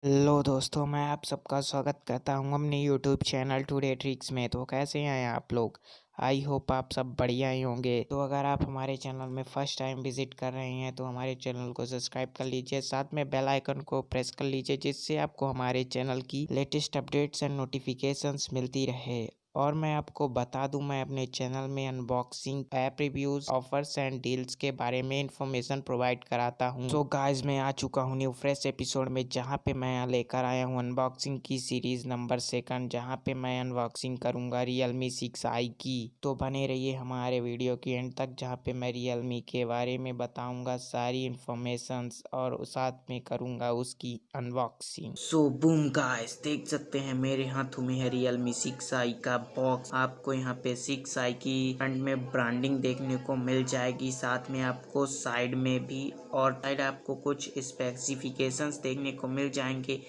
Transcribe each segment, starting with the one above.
Hello दोस्तों, मैं आप सबका स्वागत करता हूं अपने यूट्यूब चैनल टुडे ट्रिक्स में। तो कैसे हैं आप लोग? आई होप आप सब बढ़िया ही होंगे। तो अगर आप हमारे चैनल में फर्स्ट टाइम विजिट कर रहे हैं तो हमारे चैनल को सब्सक्राइब कर लीजिए, साथ में बेल आइकन को प्रेस कर लीजिए, जिससे आपको हमारे चैनल की लेटेस्ट अपडेट्स एंड नोटिफिकेशंस मिलती रहे। और मैं आपको बता दूं, मैं अपने चैनल में unboxing, app reviews, offers and deals के बारे में इंफॉर्मेशन प्रोवाइड कराता हूं। तो गाइस, मैं आ चुका हूं न्यू फ्रेश एपिसोड में, जहां पे मैं लेकर आया हूं अनबॉक्सिंग की सीरीज नंबर 2, जहां पे मैं अनबॉक्सिंग करूंगा रियलमी 6i की। तो बने रहिए हमारे वीडियो की एंड तक, जहां पे मैं रियलमी के बारे में बताऊंगा सारी इंफॉर्मेशंस और साथ में करूंगा उसकी अनबॉक्सिंग। सो बूम गाइस, देख सकते हैं मेरे हाथों में है रियलमी 6i का बॉक्स। आपको यहाँ पे 6i की फ्रंट में ब्रांडिंग देखने को मिल जाएगी, साथ में आपको साइड में भी और साइड आपको कुछ स्पेसिफिकेशंस देखने को मिल जाएंगे,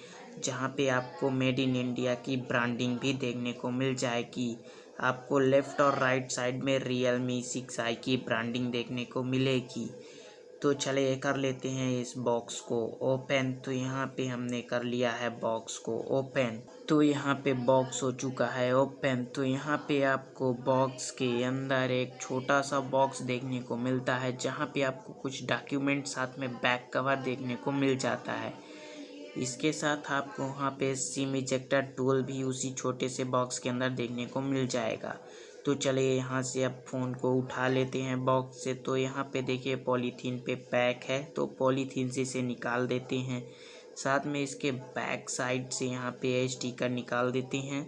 जहाँ पे आपको मेड इन इंडिया की ब्रांडिंग भी देखने को मिल जाएगी। आपको लेफ्ट और राइट साइड में रियलमी 6i की ब्रांडिंग देखने को मिलेगी। तो चलिए कर लेते हैं इस बॉक्स को ओपन। तो यहाँ पे हमने कर लिया है बॉक्स को ओपन। तो यहाँ पे बॉक्स हो चुका है ओपन। तो यहाँ पे आपको बॉक्स के अंदर एक छोटा सा बॉक्स देखने को मिलता है, जहाँ पे आपको कुछ डॉक्यूमेंट साथ में बैक कवर देखने को मिल जाता है। इसके साथ आपको वहाँ पे सिम इजेक्टर टूल भी उसी छोटे से बॉक्स के अंदर देखने को मिल जाएगा। तो चलिए यहाँ से अब फ़ोन को उठा लेते हैं बॉक्स से। तो यहाँ पे देखिए पॉलीथीन पे पैक है, तो पॉलीथीन से इसे निकाल देते हैं। साथ में इसके बैक साइड से यहाँ पे स्टिकर निकाल देते हैं।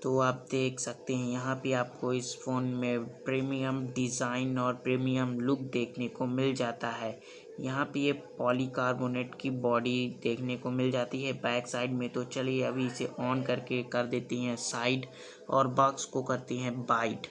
तो आप देख सकते हैं यहाँ पे आपको इस फ़ोन में प्रीमियम डिज़ाइन और प्रीमियम लुक देखने को मिल जाता है। यहाँ पे ये पॉलीकार्बोनेट की बॉडी देखने को मिल जाती है बैक साइड में। तो चलिए अभी इसे ऑन करके कर देती हैं साइड और बॉक्स को करते हैं बाइट।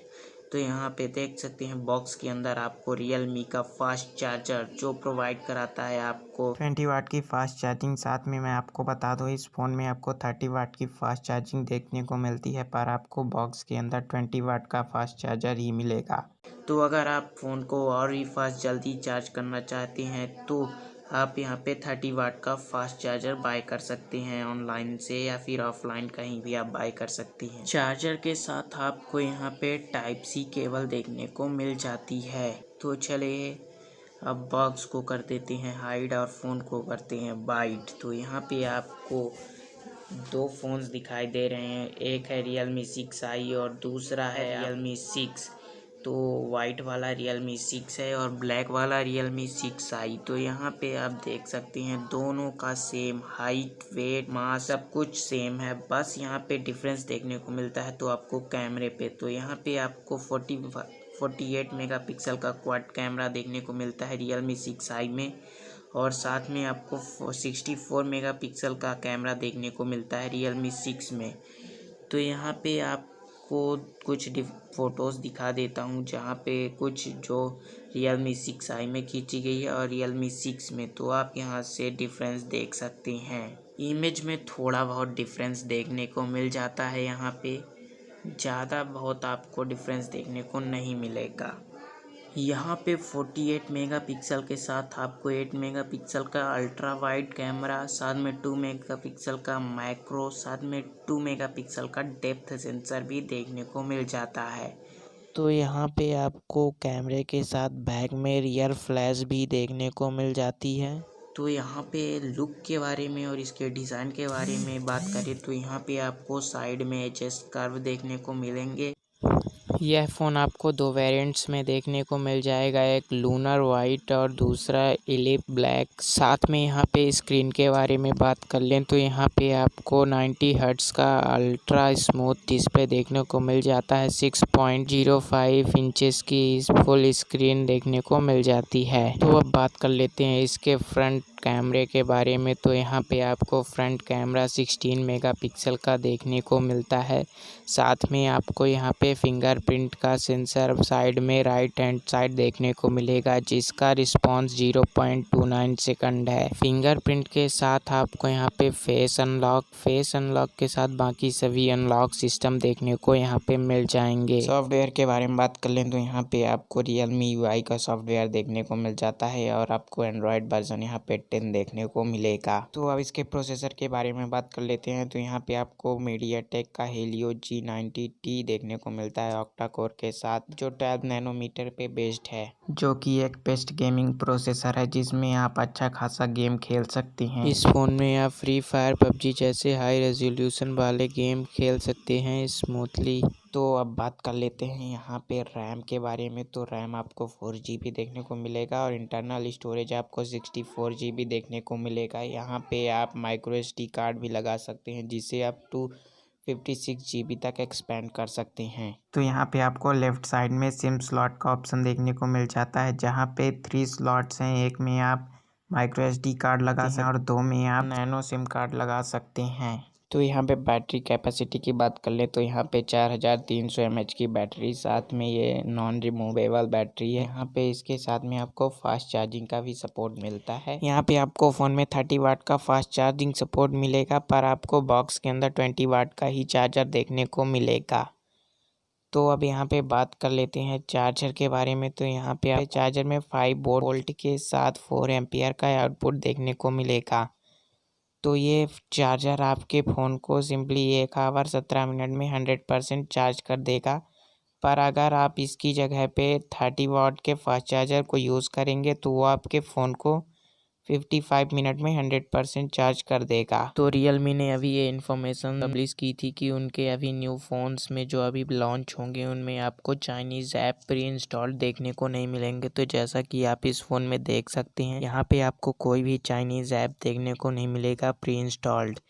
तो यहाँ पे देख सकते हैं बॉक्स के अंदर आपको रियलमी का फास्ट चार्जर जो प्रोवाइड कराता है आपको 20 वाट की फास्ट चार्जिंग। साथ में मैं आपको बता दूं, इस फ़ोन में आपको 30 वाट की फास्ट चार्जिंग देखने को मिलती है, पर आपको बॉक्स के अंदर 20 वाट का फास्ट चार्जर ही मिलेगा। तो अगर आप फ़ोन को और भी फास्ट जल्दी चार्ज करना चाहते हैं तो आप यहाँ पे 30 वाट का फास्ट चार्जर बाय कर सकते हैं ऑनलाइन से, या फिर ऑफलाइन कहीं भी आप बाय कर सकते हैं। चार्जर के साथ आपको यहाँ पे टाइप सी केबल देखने को मिल जाती है। तो चलिए अब बॉक्स को कर देते हैं हाइड और फ़ोन को करते हैं बाइट। तो यहाँ पे आपको दो फ़ोन्स दिखाई दे रहे हैं, एक है रियलमी 6i और दूसरा है रियलमी 6। तो वाइट वाला रियलमी 6 है और ब्लैक वाला रियलमी 6i। तो यहाँ पे आप देख सकते हैं दोनों का सेम हाइट, वेट, मास सब कुछ सेम है, बस यहाँ पे डिफरेंस देखने को मिलता है तो आपको कैमरे पे। तो यहाँ पे आपको 48 मेगापिक्सल का क्वाड कैमरा देखने को मिलता है रियलमी 6i में, और साथ में आपको 64 मेगापिक्सल का कैमरा देखने को मिलता है रियलमी 6 में। तो यहाँ पे आपको कुछ फ़ोटोज़ दिखा देता हूँ, जहाँ पे कुछ जो रियलमी 6i में खींची गई है और रियलमी 6 में। तो आप यहाँ से डिफरेंस देख सकते हैं। इमेज में थोड़ा बहुत डिफरेंस देखने को मिल जाता है, यहाँ पे ज़्यादा बहुत आपको डिफरेंस देखने को नहीं मिलेगा। यहाँ पे 48 मेगापिक्सल के साथ आपको 8 मेगापिक्सल का अल्ट्रा वाइड कैमरा, साथ में 2 मेगापिक्सल का मैक्रो, साथ में 2 मेगापिक्सल का डेप्थ सेंसर भी देखने को मिल जाता है। तो यहाँ पे आपको कैमरे के साथ बैक में रियर फ्लैश भी देखने को मिल जाती है। तो यहाँ पे लुक के बारे में और इसके डिज़ाइन के बारे में बात करें तो यहाँ पे आपको साइड में एचएस कर्व देखने को मिलेंगे। यह फ़ोन आपको दो वेरिएंट्स में देखने को मिल जाएगा, एक लूनर वाइट और दूसरा इलिप ब्लैक। साथ में यहाँ पे स्क्रीन के बारे में बात कर लें तो यहाँ पे आपको 90 हर्ट्ज़ का अल्ट्रा स्मूथ डिस्प्ले देखने को मिल जाता है। 6.05 इंचेस की फुल स्क्रीन देखने को मिल जाती है। तो अब बात कर लेते हैं इसके फ्रंट कैमरे के बारे में तो यहाँ पे आपको फ्रंट कैमरा 16 मेगापिक्सल का देखने को मिलता है। साथ में आपको यहाँ पे फिंगरप्रिंट का सेंसर साइड में राइट हैंड साइड देखने को मिलेगा, जिसका रिस्पॉन्स 0.29 सेकंड है। फिंगरप्रिंट के साथ आपको यहाँ पे फेस अनलॉक के साथ बाकी सभी अनलॉक सिस्टम देखने को यहाँ पे मिल जाएंगे। सॉफ्टवेयर के बारे में बात कर लें तो यहाँ पे आपको रियलमी यूआई का सॉफ्टवेयर देखने को मिल जाता है और आपको एंड्रॉयड वर्जन यहाँ पे 10 देखने को मिलेगा। तो अब इसके प्रोसेसर के बारे में बात कर लेते हैं तो यहाँ पे आपको मीडियाटेक का हेलियो G90T देखने को मिलता है ऑक्टा कोर के साथ, जो 12 नैनोमीटर पे बेस्ड है, जो कि एक बेस्ट गेमिंग प्रोसेसर है जिसमें आप अच्छा खासा गेम खेल सकते हैं। इस फ़ोन में आप फ्री फायर, पबजी जैसे हाई रेजोल्यूशन वाले गेम खेल सकते हैं स्मूथली। तो अब बात कर लेते हैं यहाँ पे रैम के बारे में। तो रैम आपको 4 GB देखने को मिलेगा और इंटरनल स्टोरेज आपको 64 GB देखने को मिलेगा। यहाँ पे आप माइक्रो SD कार्ड भी लगा सकते हैं जिसे आप 256 GB तक एक्सपेंड कर सकते हैं। तो यहाँ पे आपको लेफ्ट साइड में सिम स्लॉट का ऑप्शन देखने को मिल जाता है, जहाँ पे 3 स्लॉट्स हैं। एक में आप माइक्रो SD कार्ड लगा सकते हैं और 2 में आप नैनो सिम कार्ड लगा सकते हैं। तो यहाँ पे बैटरी कैपेसिटी की बात कर ले तो यहाँ पे 4300 mAh की बैटरी, साथ में ये नॉन रिमूवेबल बैटरी है। यहाँ पे इसके साथ में आपको फास्ट चार्जिंग का भी सपोर्ट मिलता है। यहाँ पे आपको फ़ोन में 30 वाट का फास्ट चार्जिंग सपोर्ट मिलेगा, पर आपको बॉक्स के अंदर 20 वाट का ही चार्जर देखने को मिलेगा। तो अब यहाँ पे बात कर लेते हैं चार्जर के बारे में। तो यहाँ पे आप चार्जर में 5 वोल्ट के साथ 4 एम्पियर का आउटपुट देखने को मिलेगा। तो ये चार्जर आपके फ़ोन को सिंपली 1 आवर 17 मिनट में 100% चार्ज कर देगा। पर अगर आप इसकी जगह पे 30 वाट के फास्ट चार्जर को यूज़ करेंगे तो वो आपके फ़ोन को 55 मिनट में 100% चार्ज कर देगा। तो रियलमी ने अभी ये इन्फॉर्मेशन पब्लिश की थी कि उनके अभी न्यू फ़ोन्स में जो अभी लॉन्च होंगे उनमें आपको चाइनीज़ ऐप प्री इंस्टॉल्ड देखने को नहीं मिलेंगे। तो जैसा कि आप इस फ़ोन में देख सकते हैं, यहाँ पे आपको कोई भी चाइनीज़ ऐप देखने को नहीं मिलेगा प्री इंस्टॉल्ड।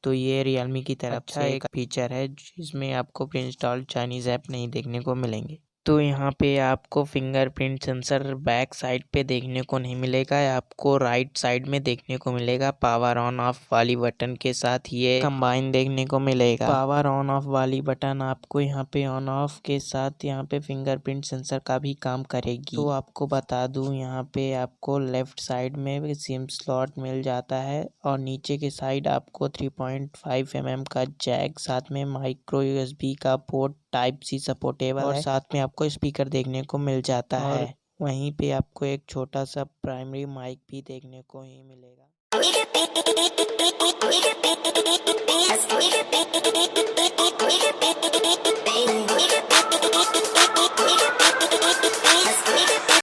तो ये रियलमी की तरफ से एक फीचर है जिसमें आपको प्री इंस्टॉल्ड चाइनीज़ ऐप नहीं देखने को मिलेंगे। तो यहाँ पे आपको फिंगरप्रिंट सेंसर बैक साइड पे देखने को नहीं मिलेगा, आपको राइट साइड में देखने को मिलेगा। पावर ऑन ऑफ वाली बटन के साथ ये कंबाइन देखने को मिलेगा। पावर ऑन ऑफ वाली बटन आपको यहाँ पे ऑन ऑफ के साथ यहाँ पे फिंगरप्रिंट सेंसर का भी काम करेगी। तो आपको बता दूँ यहाँ पे आपको लेफ्ट साइड में सिम स्लॉट मिल जाता है और नीचे के साइड आपको 3.5 mm का जैक, साथ में माइक्रो USB का पोर्ट टाइप C सपोर्टेबल और साथ में आपको स्पीकर देखने को मिल जाता है। वहीं पे आपको एक छोटा सा प्राइमरी माइक भी देखने को ही मिलेगा।